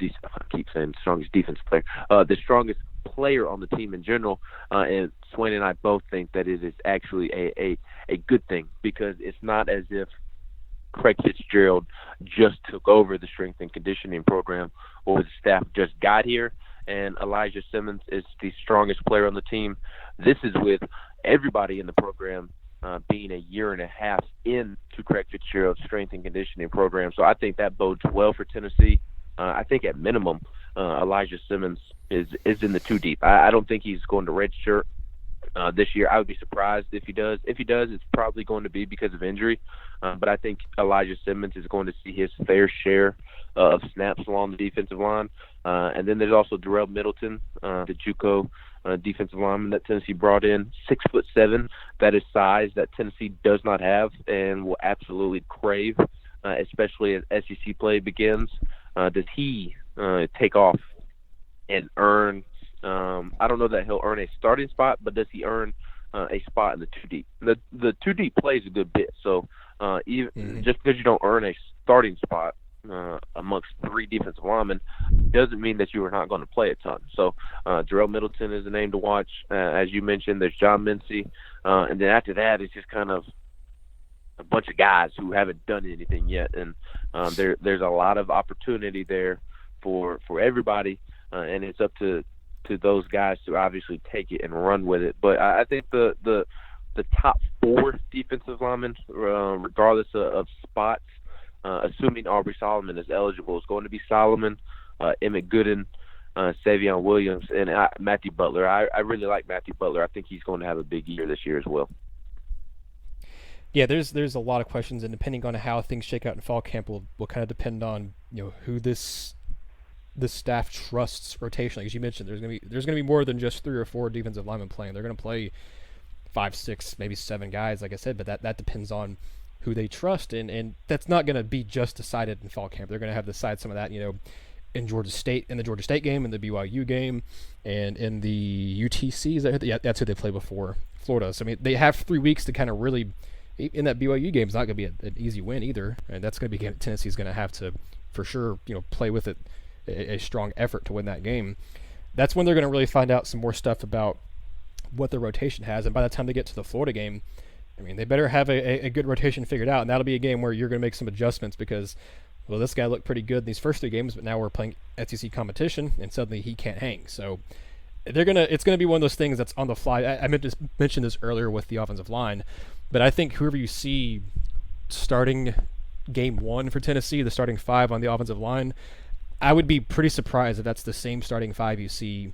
keep saying strongest defensive player, the strongest player on the team in general. And Swain and I both think that it is actually a good thing, because it's not as if Craig Fitzgerald just took over the strength and conditioning program, or the staff just got here and Elijah Simmons is the strongest player on the team. This is with everybody in the program being a year and a half into Craig Fitzgerald's strength and conditioning program. So I think that bodes well for Tennessee. I think at minimum, Elijah Simmons is in the two deep. I don't think he's going to redshirt this year. I would be surprised if he does. If he does, it's probably going to be because of injury. But I think Elijah Simmons is going to see his fair share of snaps along the defensive line. And then there's also Darrell Middleton, the JUCO defensive lineman that Tennessee brought in, 6'7". That is size that Tennessee does not have and will absolutely crave, especially as SEC play begins. Does he take off and earn? I don't know that he'll earn a starting spot, but does he earn a spot in the two deep? The two deep plays a good bit, so even just because you don't earn a starting spot amongst three defensive linemen doesn't mean that you are not going to play a ton. So Darrell Middleton is a name to watch. As you mentioned, there's John Mincy, and then after that it's just kind of a bunch of guys who haven't done anything yet, and there's a lot of opportunity there for everybody, and it's up to those guys to obviously take it and run with it. But I think the top four defensive linemen, regardless of spots, assuming Aubrey Solomon is eligible, is going to be Solomon, Emmett Gooden, Savion Williams, and Matthew Butler. I really like Matthew Butler. I think he's going to have a big year this year as well. Yeah, there's a lot of questions, and depending on how things shake out in fall camp will kind of depend on who this staff trusts rotationally. As you mentioned, there's gonna be more than just 3 or 4 defensive linemen playing. They're gonna play 5, 6, maybe 7 guys, like I said, but that depends on who they trust, and that's not gonna be just decided in fall camp. They're gonna have to decide some of that, in the Georgia State game, in the BYU game, and in the UTC. That's who they play before Florida. So I mean, they have 3 weeks to kind of really. In that BYU game, it's not going to be an easy win either, and that's going to be Tennessee's going to have to, for sure, play with it, a strong effort to win that game. That's when they're going to really find out some more stuff about what their rotation has, and by the time they get to the Florida game, I mean, they better have a good rotation figured out, and that'll be a game where you're going to make some adjustments because, well, this guy looked pretty good in these first 3 games, but now we're playing SEC competition, and suddenly he can't hang. So it's going to be one of those things that's on the fly. I meant to mention this earlier with the offensive line. But I think whoever you see starting game 1 for Tennessee, the starting 5 on the offensive line, I would be pretty surprised if that's the same starting 5 you see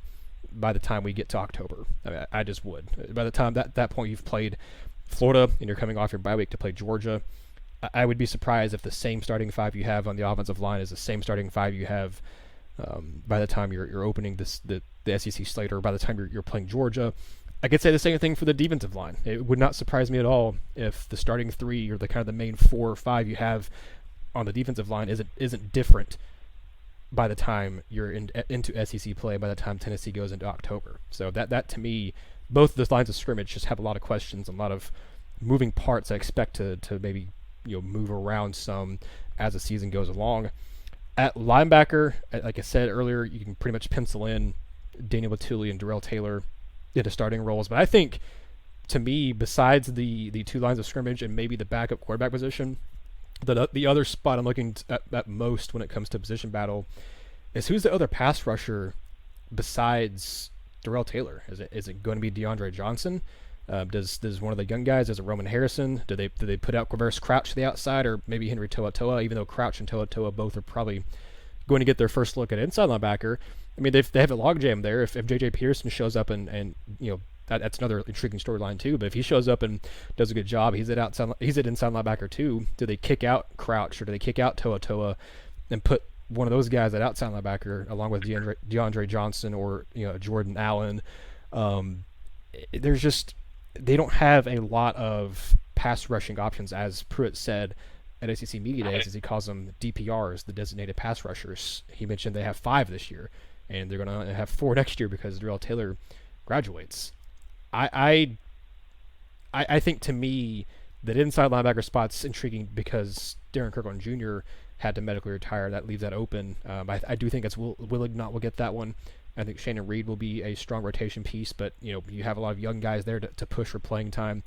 by the time we get to October. I mean, I just would. By the time that point you've played Florida and you're coming off your bye week to play Georgia, I would be surprised if the same starting 5 you have on the offensive line is the same starting 5 you have by the time you're opening the SEC slate, or by the time you're playing Georgia. I could say the same thing for the defensive line. It would not surprise me at all if the starting 3 or the kind of the main 4 or 5 you have on the defensive line isn't different by the time you're into SEC play, by the time Tennessee goes into October. So that to me, both of the lines of scrimmage just have a lot of questions, a lot of moving parts I expect to maybe move around some as the season goes along. At linebacker, like I said earlier, you can pretty much pencil in Daniel Batuli and Darrell Taylor into starting roles, but I think, to me, besides the 2 lines of scrimmage and maybe the backup quarterback position, the other spot I'm looking at most when it comes to position battle is who's the other pass rusher besides Darrell Taylor? Is it going to be DeAndre Johnson? Does one of the young guys, is it Roman Harrison? Do they put out Quavaris Crouch to the outside, or maybe Henry Toa, even though Crouch and Toa both are probably going to get their first look at inside linebacker? I mean, they have a logjam there. If J.J. Pearson shows up and that's another intriguing storyline too. But if he shows up and does a good job, he's at inside linebacker too. Do they kick out Crouch, or do they kick out Toa and put one of those guys at outside linebacker along with DeAndre Johnson or Jordan Allen? They don't have a lot of pass rushing options, as Pruitt said at SEC Media Days, as he calls them DPRs, the designated pass rushers. He mentioned they have 5 this year, and they're going to have 4 next year because Darrell Taylor graduates. I I think to me that inside linebacker spot's intriguing because Darren Kirkland Jr. had to medically retire. That leaves that open. I do think it's Will Ignont will get that one. I think Shannon Reed will be a strong rotation piece, but you have a lot of young guys there to push for playing time.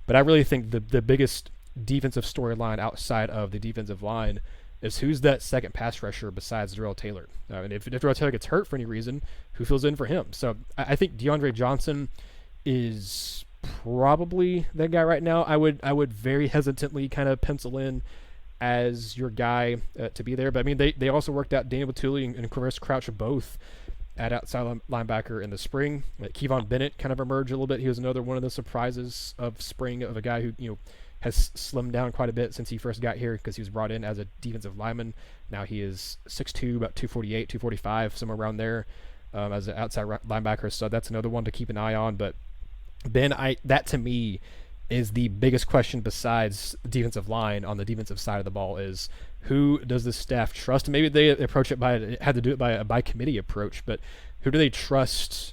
But I really think the biggest defensive storyline outside of the defensive line is who's that second pass rusher besides Darrell Taylor. And if Darrell Taylor gets hurt for any reason, who fills in for him? So I think DeAndre Johnson is probably that guy right now. I would very hesitantly kind of pencil in as your guy to be there. But I mean, they also worked out Daniel Batuli and Chris Crouch both at outside linebacker in the spring. Kevon Bennett kind of emerged a little bit. He was another one of the surprises of spring, of a guy who has slimmed down quite a bit since he first got here because he was brought in as a defensive lineman. Now he is 6'2", about 248, 245, somewhere around there as an outside linebacker. So that's another one to keep an eye on. But Ben, that to me is the biggest question besides defensive line on the defensive side of the ball is who does the staff trust? Maybe they approach it had to do it by a by committee approach, but who do they trust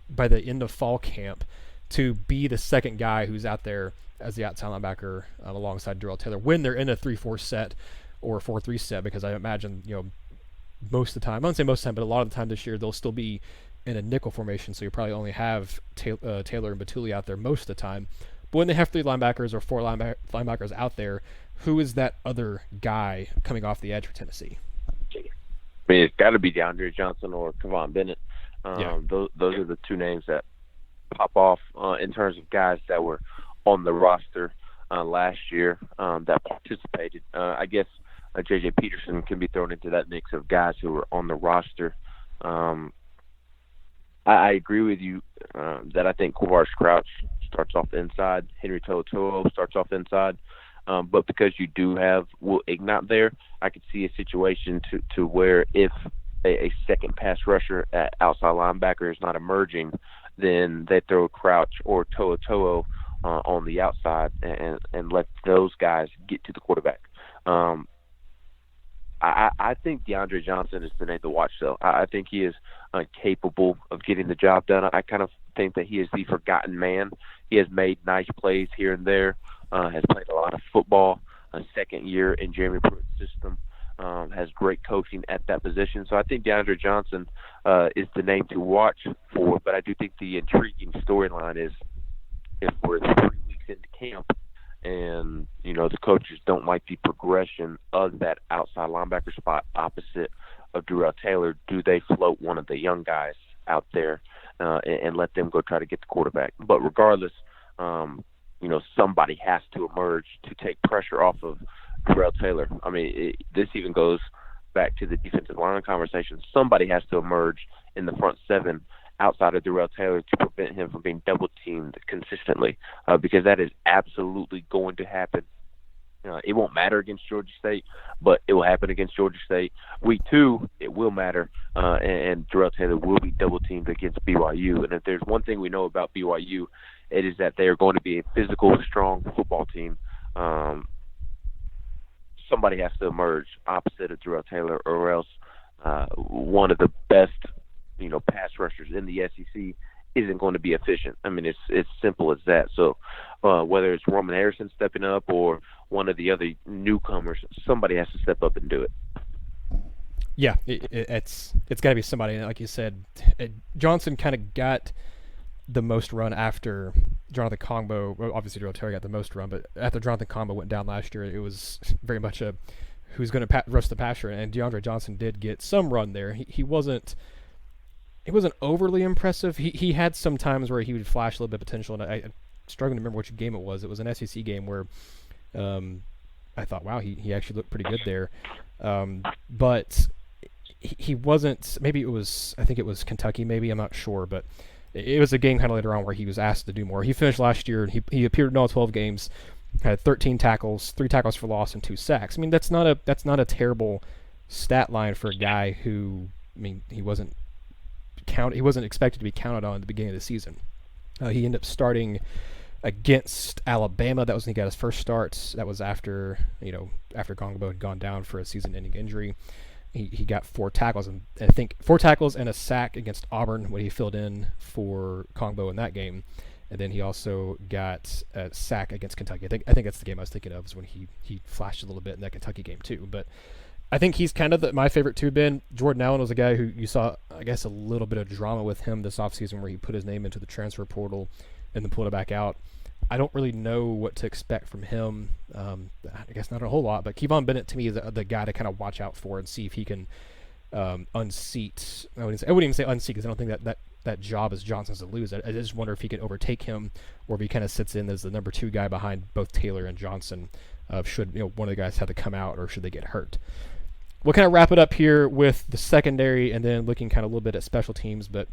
by the end of fall camp to be the second guy who's out there as the outside linebacker alongside Darrell Taylor when they're in a 3-4 set or 4-3 set? Because I imagine most of the time, I don't say most of the time, but a lot of the time this year they'll still be in a nickel formation, so you probably only have Taylor and Batuli out there most of the time. But when they have 3 linebackers or 4 linebackers out there, who is that other guy coming off the edge for Tennessee? I mean, it's got to be DeAndre Johnson or Kevon Bennett. Those are the 2 names that pop off in terms of guys that were on the roster last year that participated. I guess J.J. Peterson can be thrown into that mix of guys who were on the roster. I agree with you that I think Quavaris Crouch starts off inside. Henry To'oTo'o starts off inside. But because you do have Will Ignont there, I could see a situation to where if a second pass rusher at outside linebacker is not emerging, then they throw Crouch or To'oTo'o on the outside and let those guys get to the quarterback. I think DeAndre Johnson is the name to watch, though. I think he is capable of getting the job done. I kind of think that he is the forgotten man. He has made nice plays here and there, has played a lot of football, a second year in Jeremy Pruitt's system, has great coaching at that position. So I think DeAndre Johnson is the name to watch for, but I do think the intriguing storyline is if we're 3 weeks into camp and, the coaches don't like the progression of that outside linebacker spot opposite of Darrell Taylor, do they float one of the young guys out there and let them go try to get the quarterback? But regardless, somebody has to emerge to take pressure off of Darrell Taylor. I mean, this even goes back to the defensive line conversation. Somebody has to emerge in the front 7 outside of Darrell Taylor to prevent him from being double-teamed consistently because that is absolutely going to happen. It won't matter against Georgia State, but it will happen against Georgia State. Week 2, it will matter, and Darrell Taylor will be double-teamed against BYU. And if there's one thing we know about BYU, it is that they are going to be a physical, strong football team. Somebody has to emerge opposite of Darrell Taylor, or else one of the best pass rushers in the SEC isn't going to be efficient. I mean, it's simple as that. So whether it's Roman Harrison stepping up or one of the other newcomers, somebody has to step up and do it. Yeah, it's got to be somebody. Like you said, Johnson kind of got the most run after Jonathan Kongbo. Well, obviously, Darrell Taylor got the most run, but after Jonathan Kongbo went down last year, it was very much a who's going to rush the passer, and DeAndre Johnson did get some run there. He wasn't overly impressive. He had some times where he would flash a little bit of potential, and I'm struggling to remember which game it was. It was an SEC game where I thought, wow, he actually looked pretty good there. But he wasn't. Maybe I think it was Kentucky. Maybe I'm not sure, but it was a game kind of later on where he was asked to do more. He finished last year, and he appeared in all 12 games, had 13 tackles, 3 tackles for loss, and 2 sacks. I mean, that's not a terrible stat line for a guy who, I mean, he wasn't expected to be counted on at the beginning of the season. He ended up starting against Alabama. That was when he got his first start. That was after Kongbo had gone down for a season-ending injury. He got 4 tackles, and I think 4 tackles and a sack against Auburn when he filled in for Kongbo in that game. and then he also got a sack against Kentucky. I think that's the game I was thinking of, is when he flashed a little bit in that Kentucky game too. But I think he's kind of my favorite too, Ben. Jordan Allen was a guy who you saw, I guess, a little bit of drama with him this offseason where he put his name into the transfer portal and then pulled it back out. I don't really know what to expect from him. I guess not a whole lot, but Kevon Bennett to me is the guy to kind of watch out for and see if he can unseat. I wouldn't even say unseat, because I don't think that job is Johnson's to lose. I just wonder if he can overtake him, or if he kind of sits in as the number 2 guy behind both Taylor and Johnson. Should one of the guys have to come out, or should they get hurt? We'll kind of wrap it up here with the secondary, and then looking kind of a little bit at special teams. But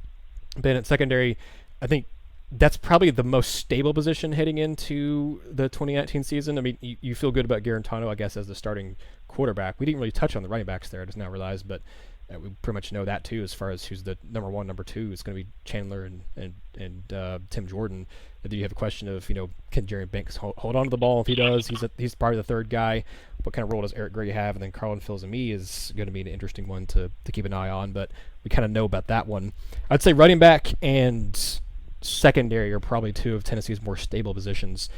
Bennett secondary, I think that's probably the most stable position heading into the 2019 season. I mean, you feel good about Guarantano, I guess, as the starting quarterback. We didn't really touch on the running backs there, I just now realized, but we pretty much know that too, as far as who's the number 1, number 2. It's going to be Chandler and Tim Jordan. And then you have a question of, can Jerry Banks hold on to the ball? If he does, he's probably the 3rd guy. What kind of role does Eric Gray have? And then Carlin Fields-Aimee is going to be an interesting one to keep an eye on, but we kind of know about that one. I'd say running back and secondary are probably 2 of Tennessee's more stable positions.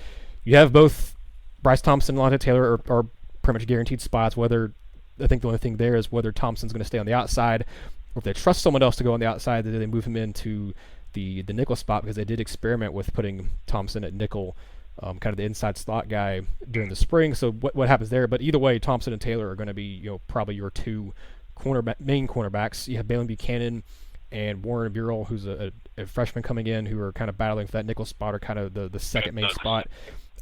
You have both Bryce Thompson and Darrell Taylor are pretty much guaranteed spots. I think the only thing there is whether Thompson's going to stay on the outside, or if they trust someone else to go on the outside, then they move him into the nickel spot, because they did experiment with putting Thompson at nickel, kind of the inside slot guy during the spring. So what happens there? But either way, Thompson and Taylor are going to be probably your 2 main cornerbacks. You have Balin Buchanan and Warren Burrell, who's a freshman coming in, who are kind of battling for that nickel spot, or kind of the second main spot.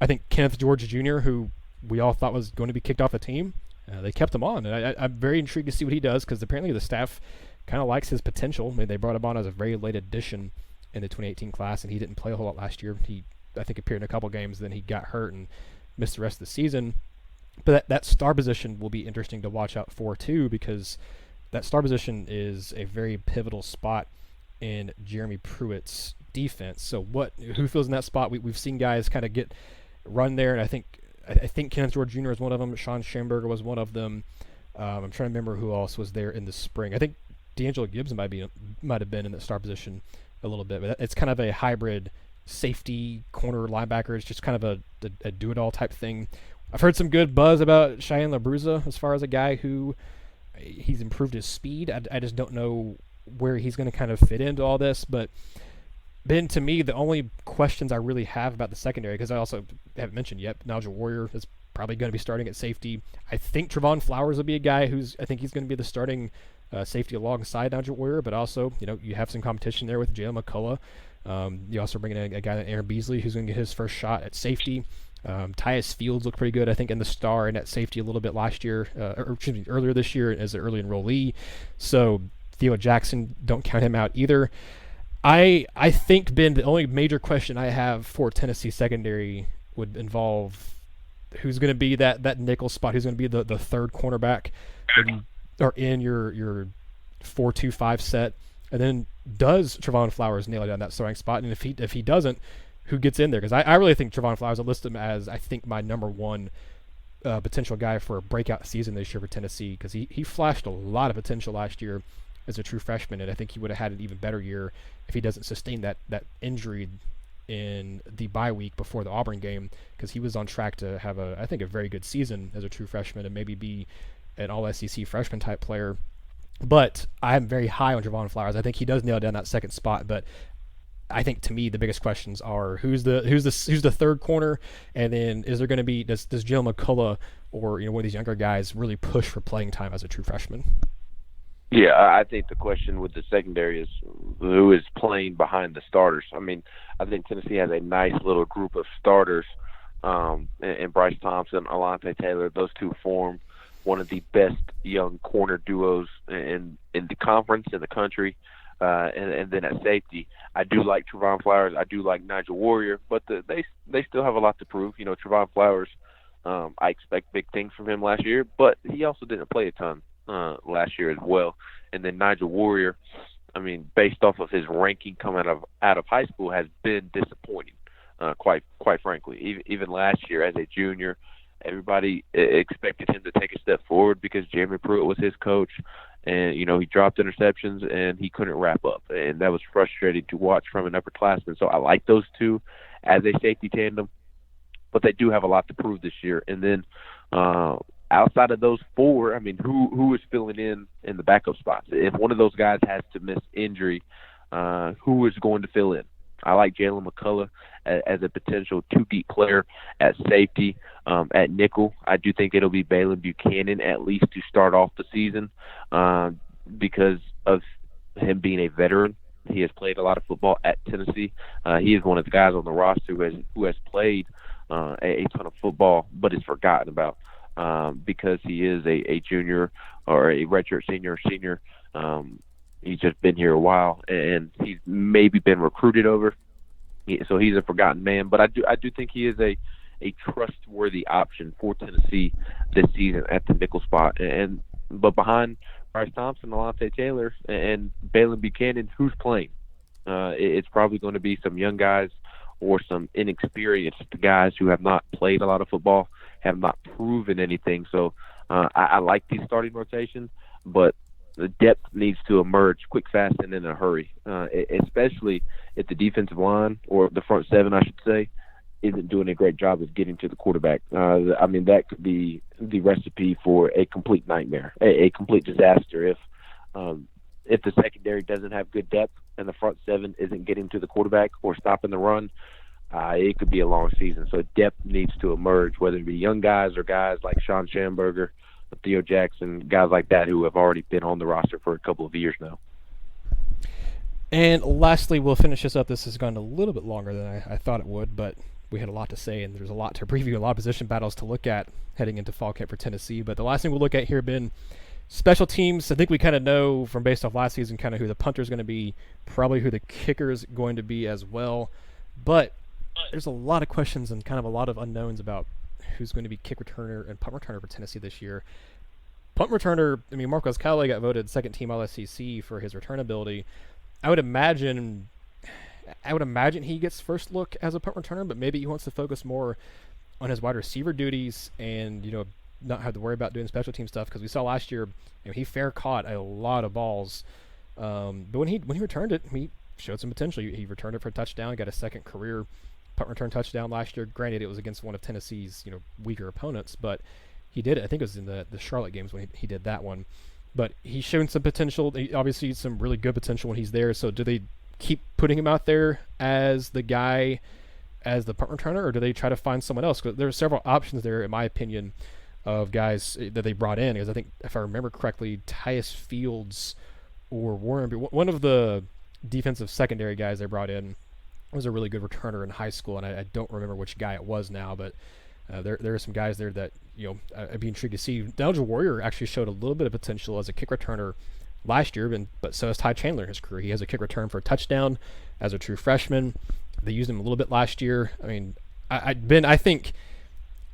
I think Kenneth George Jr., who we all thought was going to be kicked off the team, they kept him on, and I'm very intrigued to see what he does, because apparently the staff kind of likes his potential. I mean, they brought him on as a very late addition in the 2018 class, and he didn't play a whole lot last year. He, I think, appeared in a couple games, then he got hurt and missed the rest of the season. But that star position will be interesting to watch out for too, because that star position is a very pivotal spot in Jeremy Pruitt's defense. So who fills in that spot? We've seen guys kind of get run there, and I think Kenneth George Jr. is one of them. Sean Schamberger was one of them. I'm trying to remember who else was there in the spring. I think D'Angelo Gibbs might have been in the star position a little bit, but it's kind of a hybrid safety corner linebacker. It's just kind of a do-it-all type thing. I've heard some good buzz about Cheyenne LaBruza as far as a guy who he's improved his speed. I just don't know where he's going to kind of fit into all this. But Ben, to me, the only questions I really have about the secondary, because I also haven't mentioned yet, Nigel Warrior is probably going to be starting at safety. I think Trevon Flowers will be a guy I think he's going to be the starting safety alongside Nigel Warrior, but also, you have some competition there with Jalen McCullough. You also bring in a guy like Aaron Beasley, who's going to get his first shot at safety. Tyus Fields looked pretty good, I think, in the star and at safety a little bit last year, earlier this year as an early enrollee. So Theo Jackson, don't count him out either. I think, Ben, the only major question I have for Tennessee secondary would involve who's going to be that nickel spot, who's going to be the third cornerback in your 4-2-5 set, and then does Trevon Flowers nail down that starting spot? And if he doesn't, who gets in there? Because I really think Trevon Flowers, I list him as, I think, my number 1 potential guy for a breakout season this year for Tennessee, because he flashed a lot of potential last year as a true freshman, and I think he would have had an even better year if he doesn't sustain that injury in the bye week before the Auburn game, because he was on track to have I think a very good season as a true freshman and maybe be an all-SEC freshman type player. But I'm very high on Trevon Flowers. I think he does nail down that second spot, but I think, to me, the biggest questions are who's the third corner, and then is there going to be does Jalen McCullough or one of these younger guys really push for playing time as a true freshman? Yeah, I think the question with the secondary is who is playing behind the starters. I mean, I think Tennessee has a nice little group of starters, and Bryce Thompson, Alante Taylor. Those two form one of the best young corner duos in the conference, in the country. And then at safety, I do like Trevon Flowers. I do like Nigel Warrior, but they still have a lot to prove. Trevon Flowers, I expect big things from him last year, but he also didn't play a ton last year as well. And then Nigel Warrior, I mean, based off of his ranking coming out of high school, has been disappointing, quite frankly. Even last year as a junior, everybody expected him to take a step forward because Jeremy Pruitt was his coach, and he dropped interceptions and he couldn't wrap up, and that was frustrating to watch from an upperclassman. So I like those two as a safety tandem, but they do have a lot to prove this year. And then outside of those four, I mean, who is filling in the backup spots? If one of those guys has to miss injury, who is going to fill in? I like Jalen McCullough as a potential two-deep player at safety. At nickel, I do think it'll be Balin Buchanan at least to start off the season because of him being a veteran. He has played a lot of football at Tennessee. He is one of the guys on the roster who has played a ton of football but is forgotten about because he is a junior or a redshirt senior. He's just been here a while, and he's maybe been recruited over. So he's a forgotten man. But I do think he is a trustworthy option for Tennessee this season at the nickel spot. But behind Bryce Thompson, Darrell Taylor, and Balin Buchanan, who's playing? It's probably going to be some young guys or some inexperienced guys who have not played a lot of football, have not proven anything. So I like these starting rotations, but the depth needs to emerge quick, fast, and in a hurry, especially if the defensive line, or the front seven, I should say, isn't doing a great job of getting to the quarterback. I mean, that could be the recipe for a complete nightmare, a complete disaster if the secondary doesn't have good depth and the front seven isn't getting to the quarterback or stopping the run. It could be a long season. So depth needs to emerge, whether it be young guys or guys like Sean Schamberger, Theo Jackson, guys like that who have already been on the roster for a couple of years now. And lastly, we'll finish this up. This has gone a little bit longer than I thought it would, but we had a lot to say, and there's a lot to preview, a lot of position battles to look at heading into fall camp for Tennessee. But the last thing we'll look at here, Ben, special teams. I think we kind of know from based off last season kind of who the punter is going to be, probably who the kicker is going to be as well. But there's a lot of questions and kind of a lot of unknowns about who's going to be kick returner and punt returner for Tennessee this year. Punt returner, I mean, Marcos Callaway got voted second team All-SEC for his return ability. I would imagine he gets first look as a punt returner, but maybe he wants to focus more on his wide receiver duties and, not have to worry about doing special team stuff, because we saw last year, he fair caught a lot of balls. But when he returned it, he showed some potential. He returned it for a touchdown, got a second career punt return touchdown last year. Granted, it was against one of Tennessee's, weaker opponents, but he did it. I think it was in the Charlotte games when he did that one. But he's shown some potential. Obviously, some really good potential when he's there. So do they keep putting him out there as the guy, as the punt returner, or do they try to find someone else? Because there are several options there, in my opinion, of guys that they brought in. Because I think, if I remember correctly, Tyus Fields or Warren, one of the defensive secondary guys they brought in was a really good returner in high school, and I don't remember which guy it was now, but there are some guys there that I'd be intrigued to see. Nigel Warrior actually showed a little bit of potential as a kick returner last year, but so has Ty Chandler in his career. He has a kick return for a touchdown as a true freshman. They used him a little bit last year. I mean, I think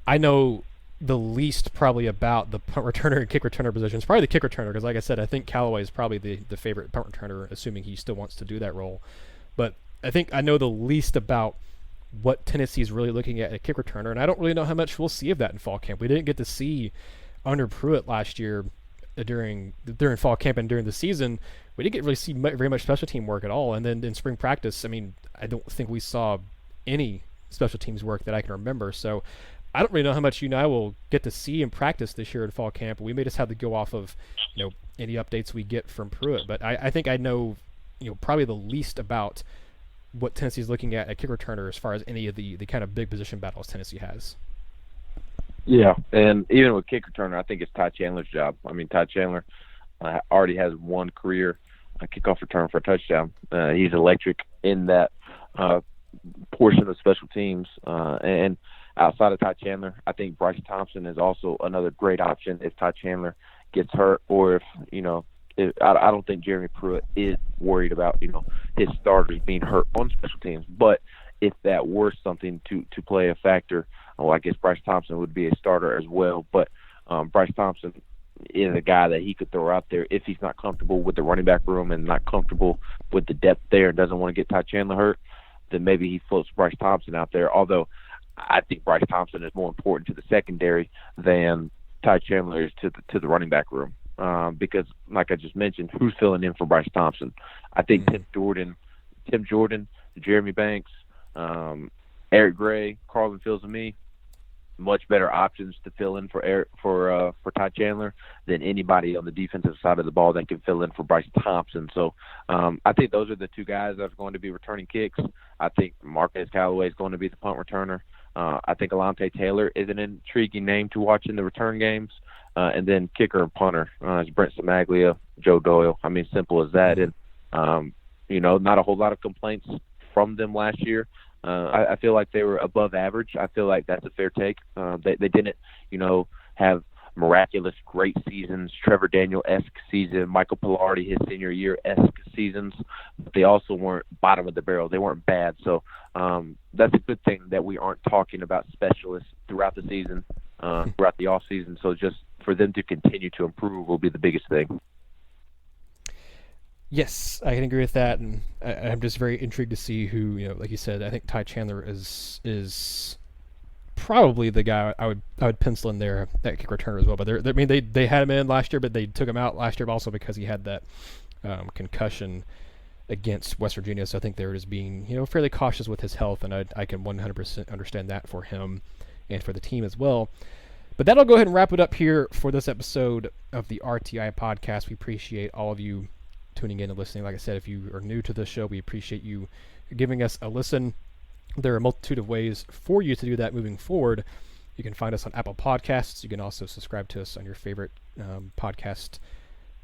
I know the least probably about the punt returner and kick returner positions. Probably the kick returner, because like I said, I think Callaway is probably the favorite punt returner, assuming he still wants to do that role. But I think I know the least about what Tennessee is really looking at a kick returner, and I don't really know how much we'll see of that in fall camp. We didn't get to see under Pruitt last year during fall camp and during the season. We didn't really see very much special team work at all. And then in spring practice, I mean, I don't think we saw any special teams work that I can remember. So I don't really know how much you and I will get to see in practice this year in fall camp. We may just have to go off of any updates we get from Pruitt. But I think I know probably the least about what Tennessee's looking at kick returner as far as any of the kind of big position battles Tennessee has. Yeah, and even with kick returner, I think it's Ty Chandler's job. I mean, Ty Chandler already has one career kickoff return for a touchdown. He's electric in that portion of special teams. And outside of Ty Chandler, I think Bryce Thompson is also another great option if Ty Chandler gets hurt, or if I don't think Jeremy Pruitt is worried about his starters being hurt on special teams. But if that were something to play a factor, I guess Bryce Thompson would be a starter as well. But Bryce Thompson is a guy that he could throw out there if he's not comfortable with the running back room and not comfortable with the depth there and doesn't want to get Ty Chandler hurt. Then maybe he floats Bryce Thompson out there. Although I think Bryce Thompson is more important to the secondary than Ty Chandler is to the running back room. because, like I just mentioned, who's filling in for Bryce Thompson? I think Tim Jordan, Jeremy Banks, Eric Gray, Carlin Fields, and me, much better options to fill in for Ty Chandler than anybody on the defensive side of the ball that can fill in for Bryce Thompson. So I think those are the two guys that are going to be returning kicks. I think Marquez Callaway is going to be the punt returner. I think Alante Taylor is an intriguing name to watch in the return games. And then kicker and punter is Brent Samaglia, Joe Doyle. I mean, simple as that. And, not a whole lot of complaints from them last year. I feel like they were above average. I feel like that's a fair take. They didn't, have miraculous great seasons, Trevor Daniel-esque season, Michael Pilardi his senior year-esque seasons. But they also weren't bottom of the barrel. They weren't bad. So that's a good thing that we aren't talking about specialists throughout the season, throughout the off season. So just for them to continue to improve will be the biggest thing. Yes, I can agree with that, and I'm just very intrigued to see who, like you said, I think Ty Chandler is probably the guy I would pencil in there, that kick returner as well. But they had him in last year, but they took him out last year also because he had that concussion against West Virginia. So I think they're just being fairly cautious with his health, and I can 100% understand that for him and for the team as well. But that'll go ahead and wrap it up here for this episode of the RTI Podcast. We appreciate all of you tuning in and listening. Like I said, if you are new to this show, we appreciate you giving us a listen. There are a multitude of ways for you to do that moving forward. You can find us on Apple Podcasts. You can also subscribe to us on your favorite podcast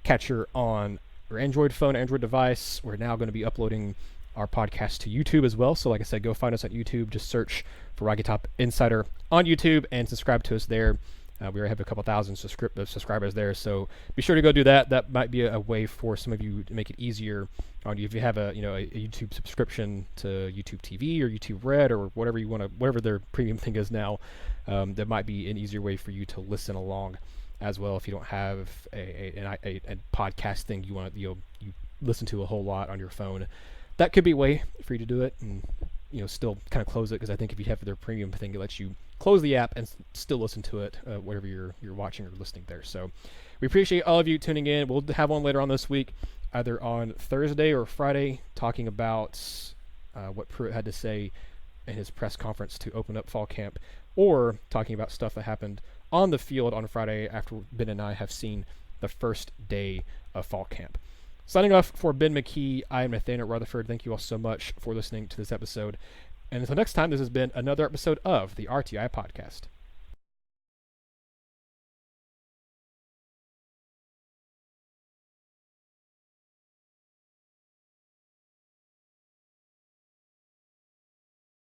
catcher on your Android phone, Android device. We're now going to be uploading our podcast to YouTube as well. So like I said, go find us on YouTube. Just search for Rocky Top Insider on YouTube and subscribe to us there. We already have a couple thousand subscribers there, so be sure to go do that. That might be a way for some of you to make it easier on you if you have a YouTube subscription to YouTube TV or YouTube Red or whatever you want to, whatever their premium thing is now. That might be an easier way for you to listen along as well if you don't have a podcast thing you listen to a whole lot on your phone. That could be a way for you to do it and still kind of close it, because I think if you have their premium thing, it lets you close the app and still listen to it whatever you're watching or listening there. So we appreciate all of you tuning in. We'll have one later on this week, either on Thursday or Friday, talking about what Pruitt had to say in his press conference to open up fall camp, or talking about stuff that happened on the field on Friday after Ben and I have seen the first day of fall camp. Signing off for Ben McKee, I am Nathanael Rutherford. Thank you all so much for listening to this episode. And until next time, this has been another episode of the RTI Podcast.